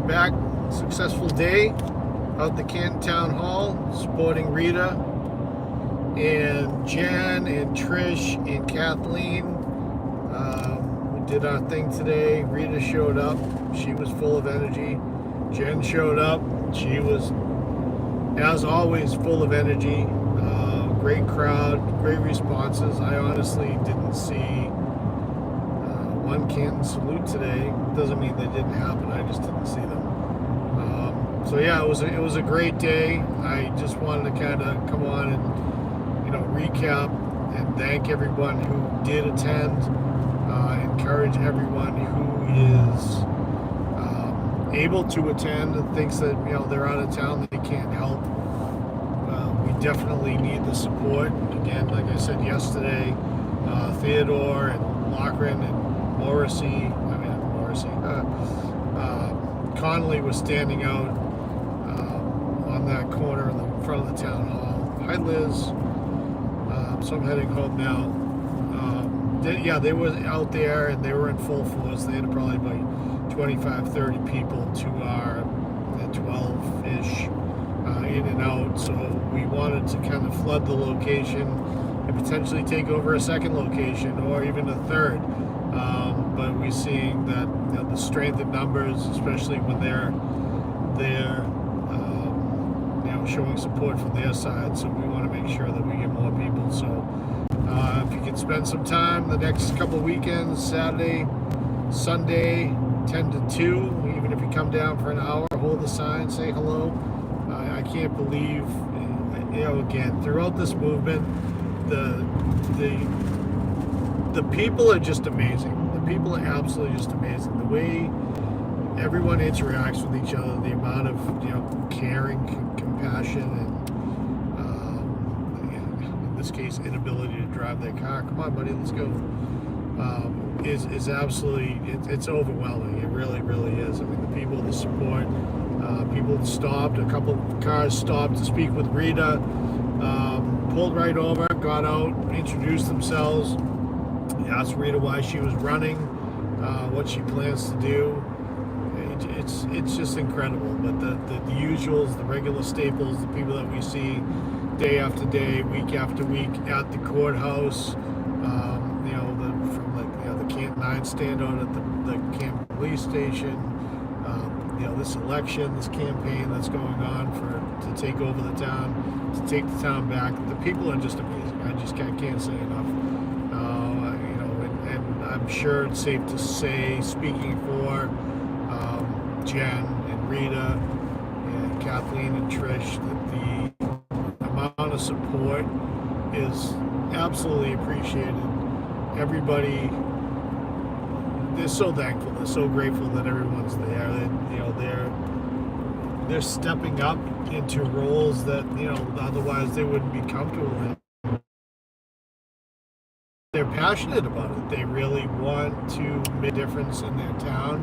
back. Successful day out the Canton Town Hall, supporting Rita and Jen and Trish and Kathleen. We did our thing today. Rita showed up. She was full of energy. Jen showed up. She was, as always, full of energy. Great crowd, great responses. I honestly didn't see one Canton salute today. Doesn't mean they didn't happen. I just didn't see them. So yeah, it was a great day. I just wanted to kind of come on and recap and thank everyone who did attend. Encourage everyone who is able to attend and thinks that they're out of town, they can't help. We definitely need the support. Again, like I said yesterday, Theodore and Loughran and Connolly was standing out on that corner in the front of the town hall. Hi, Liz. So I'm heading home now. They were out there and they were in full force. They had probably about 25, 30 people to our 12-ish in and out. So we wanted to kind of flood the location and potentially take over a second location or even a third. But we're seeing that the strength in numbers, especially when they're showing support from their side. So we want to make sure that we get more people. So if you can spend some time the next couple weekends, Saturday, Sunday, 10 to 2, even if you come down for an hour, hold the sign, say hello. I can't believe, again, throughout this movement, the people are just amazing. The people are absolutely just amazing. The way everyone interacts with each other, the amount of caring, compassion, and in this case, inability to drive their car. Come on, buddy, let's go. Is absolutely, it's overwhelming. It really, really is. I mean, the people, the support, people stopped. A couple of cars stopped to speak with Rita. Pulled right over, got out, introduced themselves, asked Rita why she was running, what she plans to do. It's just incredible. But the usuals, the regular staples, the people that we see day after day, week after week at the courthouse, from the Canton 9 standout at the Canton police station, this election, this campaign that's going on to take over the town, to take the town back. The people are just amazing. I just can't say enough. And I'm sure it's safe to say, speaking for Jen and Rita and Kathleen and Trish, that the amount of support is absolutely appreciated. Everybody, they're so thankful, they're so grateful that everyone's there. They're stepping up into roles that otherwise they wouldn't be comfortable in. They're passionate about it. They really want to make a difference in their town,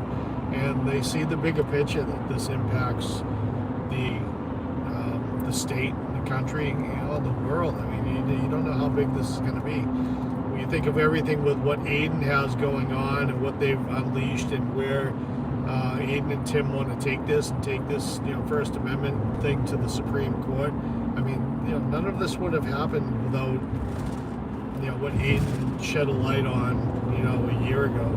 and they see the bigger picture that this impacts the state, the country, the world. I mean, you don't know how big this is going to be. When you think of everything with what Aiden has going on and what they've unleashed, and where Aiden and Tim want to take this First Amendment thing to the Supreme Court. I mean, none of this would have happened without what Aiden shed a light on, a year ago.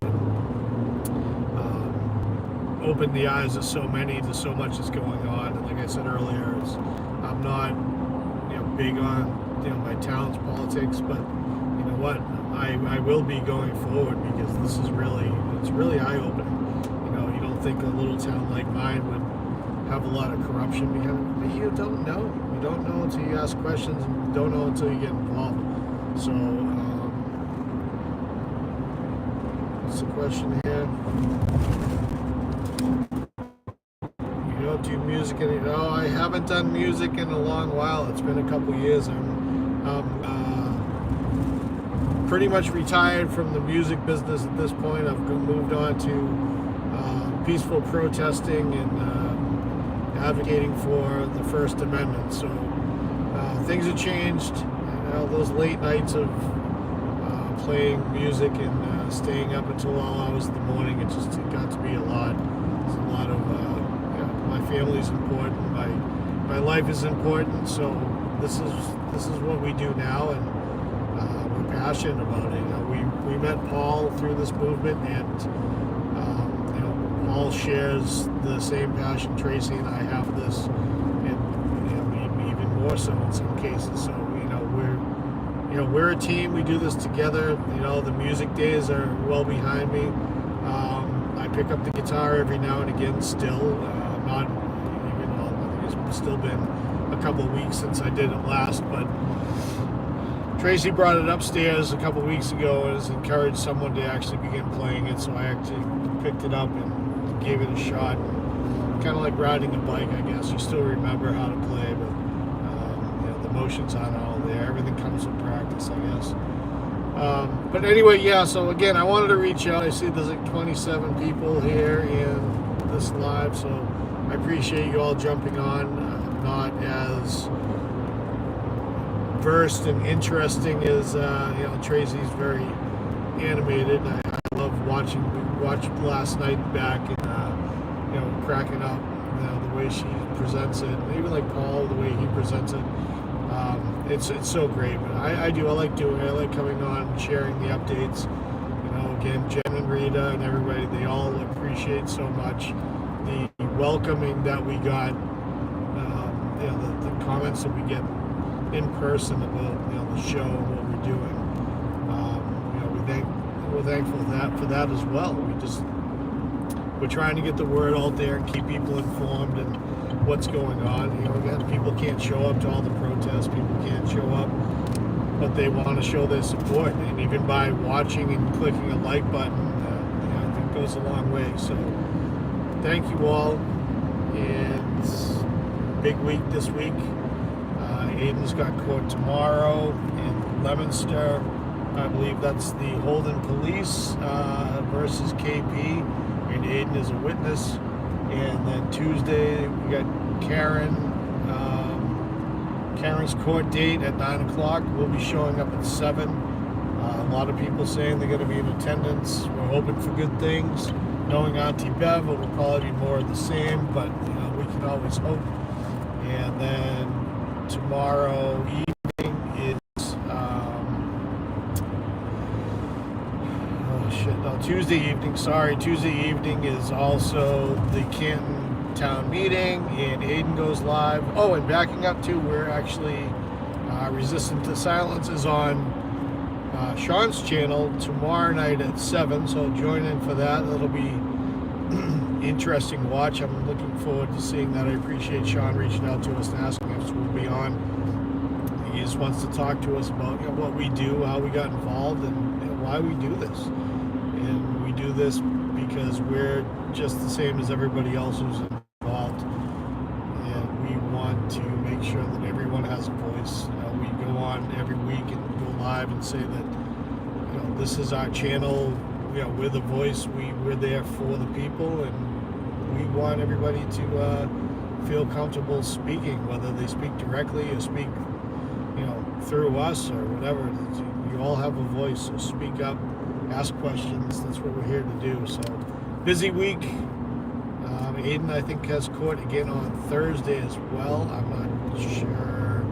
Opened the eyes of so many to so much that's going on. And like I said earlier, I'm not big on my town's politics, but you know what, I will be going forward, because this is really eye-opening. You don't think a little town like mine would have a lot of corruption behind it, but you don't know until you ask questions, and you don't know until you get involved. So what's the question here? Do music no, I haven't done music in a long while. It's been a couple years. I'm pretty much retired from the music business at this point. I've moved on to peaceful protesting and advocating for the First Amendment. So things have changed. Those late nights of playing music and staying up until all hours of the morning, it got to be a lot. It's a lot of family's important. My life is important. So this is what we do now, and we're passionate about it. We met Paul through this movement, and Paul shares the same passion Tracy and I have this, and even more so in some cases. So we're a team. We do this together. The music days are well behind me. I pick up the guitar every now and again still. I think it's still been a couple of weeks since I did it last, but Tracy brought it upstairs a couple of weeks ago and has encouraged someone to actually begin playing it, so I actually picked it up and gave it a shot. Kind of like riding a bike, I guess. You still remember how to play, but the motions aren't all there. Everything comes with practice, I guess. But anyway, yeah, so again, I wanted to reach out. I see there's like 27 people here in this live, so I appreciate you all jumping on. I'm not as versed and interesting as Tracy's very animated. I love watching. We watched last night back and cracking up. The way she presents it, and even like Paul, the way he presents it. It's so great. But I like doing it. I like coming on, sharing the updates. Again, Jen and Rita and everybody, they all appreciate so much the welcoming that we got. The comments that we get in person about the show and what we're doing. We're thankful for that as well. We're trying to get the word out there and keep people informed and what's going on. Again, people can't show up to all the protests. People can't show up, but they want to show their support. And even by watching and clicking a like button, I think it goes a long way. So thank you all. And big week this week. Aiden's got court tomorrow in Leominster. I believe that's the Holden Police versus KP, and Aiden is a witness. And then Tuesday we got Karen's court date at 9 o'clock. We'll be showing up at 7. A lot of people saying they're going to be in attendance. We're hoping for good things. Knowing Auntie Bev, it will probably be more of the same, but we can always hope. And then tomorrow evening is Tuesday evening is also the Canton town meeting, and Aiden goes live. Oh, and backing up too, we're actually Resistant to Silence is on Sean's channel tomorrow night at 7, so join in for that. It'll be interesting watch. I'm looking forward to seeing that. I appreciate Sean reaching out to us and asking if we'll be on. He just wants to talk to us about what we do, how we got involved, and why we do this. And we do this because we're just the same as everybody else who's involved, and we want to make sure that everyone has a voice. We go on every week and go live and say that this is our channel. We're the voice. We're there for the people, and we want everybody to feel comfortable speaking, whether they speak directly or speak through us or whatever. You all have a voice, so speak up, ask questions. That's what we're here to do. So busy week. Aiden, I think, has court again on Thursday as well. I'm not sure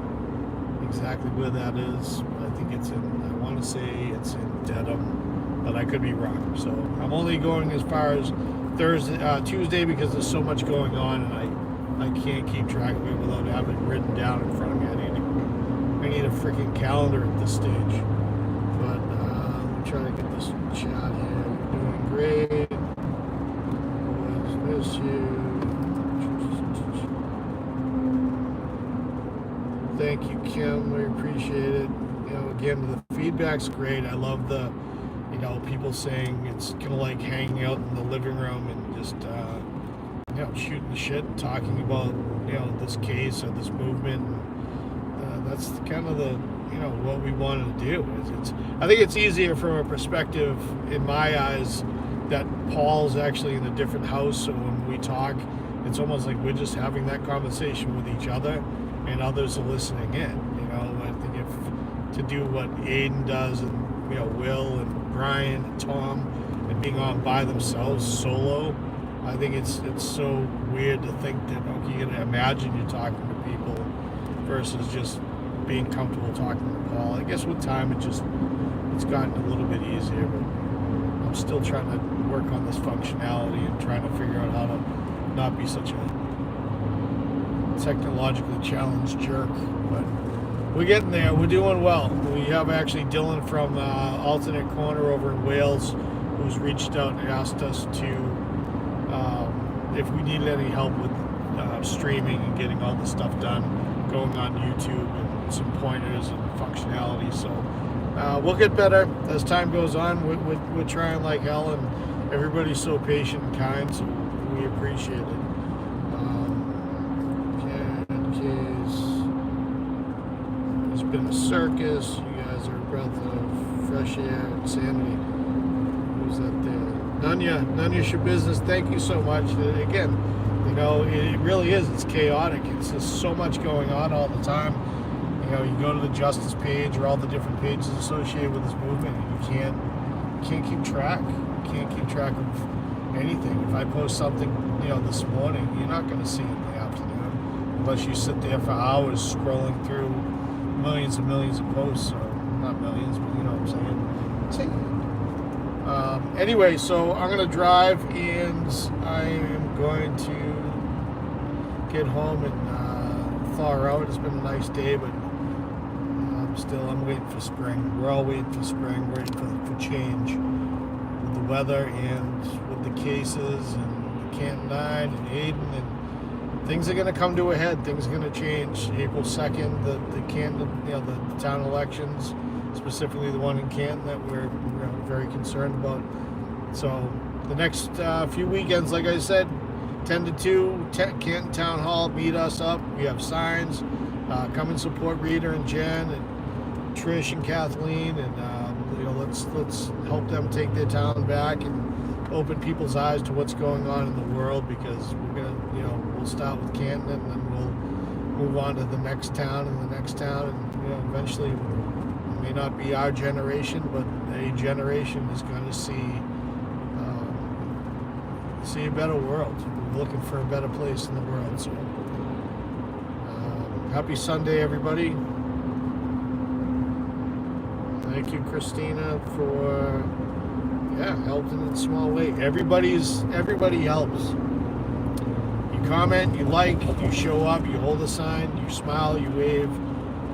exactly where that is. I think it's I want to say it's in Dedham, but I could be wrong. So I'm only going as far as Tuesday because there's so much going on, and I can't keep track of it without having it written down in front of me. I need a freaking calendar at this stage. But let me try to get this chat here. You're doing great. Always miss you. Thank you, Kim. We appreciate it. Again, the feedback's great. I love the people saying it's kind of like hanging out in the living room and just shooting the shit and talking about this case or this movement. That's kind of the what we wanted to do. I think it's easier from a perspective in my eyes that Paul's actually in a different house, so when we talk, it's almost like we're just having that conversation with each other, and others are listening in. I think if to do what Aiden does, and Will and Brian and Tom, and being on by themselves solo, I think it's so weird to think that, okay, you're gonna imagine you're talking to people versus just being comfortable talking to Paul. I guess with time it's gotten a little bit easier, but I'm still trying to work on this functionality and trying to figure out how to not be such a technologically challenged jerk. But we're getting there. We're doing well. We have actually Dylan from Alternate Corner over in Wales who's reached out and asked us to if we needed any help with streaming and getting all the stuff done, going on YouTube, and some pointers and functionality. So we'll get better as time goes on. We're trying like hell, and everybody's so patient and kind, so we appreciate it. There's been a circus. You guys are a breath of fresh air and sanity. Who's that there? None your business. Thank you so much. Again, you know, it really is. It's chaotic. It's just so much going on all the time. You know, you go to the justice page or all the different pages associated with this movement, and you can't keep track. You can't keep track of anything. If I post something, you know, this morning, you're not going to see it in the afternoon unless you sit there for hours scrolling through millions and millions of posts. So not millions, but you know what I'm saying. Anyway, so I'm going to drive, and I am going to get home and thaw out. It's been a nice day, but I'm waiting for spring. We're all waiting for spring, waiting for change with the weather and with the cases and the Canton 9 and Aiden, and things are going to come to a head. Things are going to change. April 2nd, the Canton, you know, the town elections, specifically the one in Canton that we're very concerned about. So the next few weekends, like I said, 10 to 2, Canton Town Hall, meet us up. We have signs. Come and support Rita and Jen and Trish and Kathleen, and you know, let's help them take their town back and open people's eyes to what's going on in the world, because we're gonna, you know, we'll start with Canton and then we'll move on to the next town and the next town, and you know, eventually it may not be our generation, but a generation is going to see a better world. We're looking for a better place in the world. So happy Sunday, everybody. Thank you, Christina, for helping in a small way. Everybody helps. You comment, you like, you show up, you hold a sign, you smile, you wave.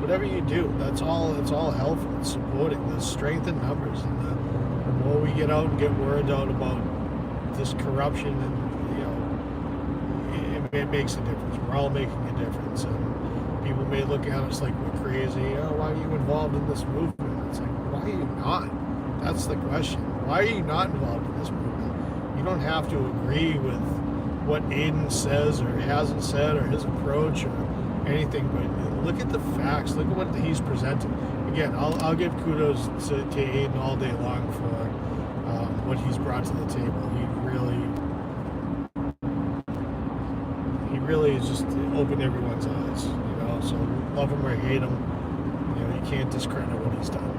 Whatever you do, it's all helpful. It's supporting. There's strength in numbers, and the more we get out and get word out about this corruption, and you know, it makes a difference. We're all making a difference, and people may look at us like we're crazy. Oh, why are you involved in this movement? It's like, why are you not? That's the question. Why are you not involved in this movement? You don't have to agree with what Aiden says or hasn't said or his approach or anything, but look at the facts. Look at what he's presenting. Again, I'll give kudos to Aiden all day long for what he's brought to the table. He really has just opened everyone's eyes. You know, so love him or hate him, you know, you can't discredit what he's done.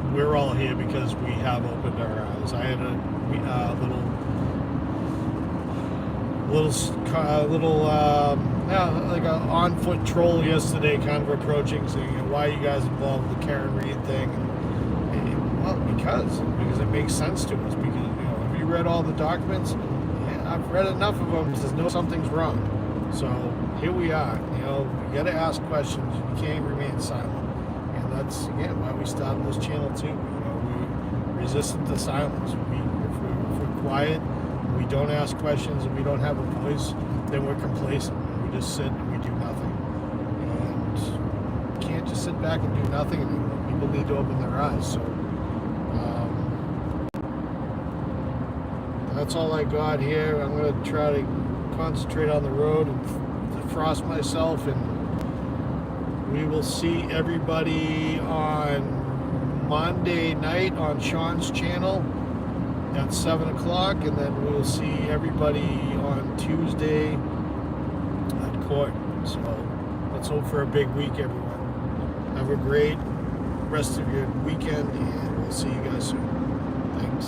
And we're all here because we have opened our eyes. I had a little like a on-foot troll yesterday, kind of approaching, saying, you know, why are you guys involved with the Karen Reed thing? And well, because it makes sense to us. Because, you know, have you read all the documents? Yeah, I've read enough of them to know something's wrong. So here we are. You know, you got to ask questions. You can't remain silent. And that's again why we started this channel too. You know, we resisted the silence. If we're quiet, we don't ask questions, and we don't have a voice, then we're complacent. We just sit and we do nothing. And you can't just sit back and do nothing anymore. People need to open their eyes. So that's all I got here. I'm going to try to concentrate on the road and defrost myself, and we will see everybody on Monday night on Sean's channel at 7 o'clock, and then we'll see everybody on Tuesday at court. So let's hope for a big week, everyone. Have a great rest of your weekend, and we'll see you guys soon. Thanks.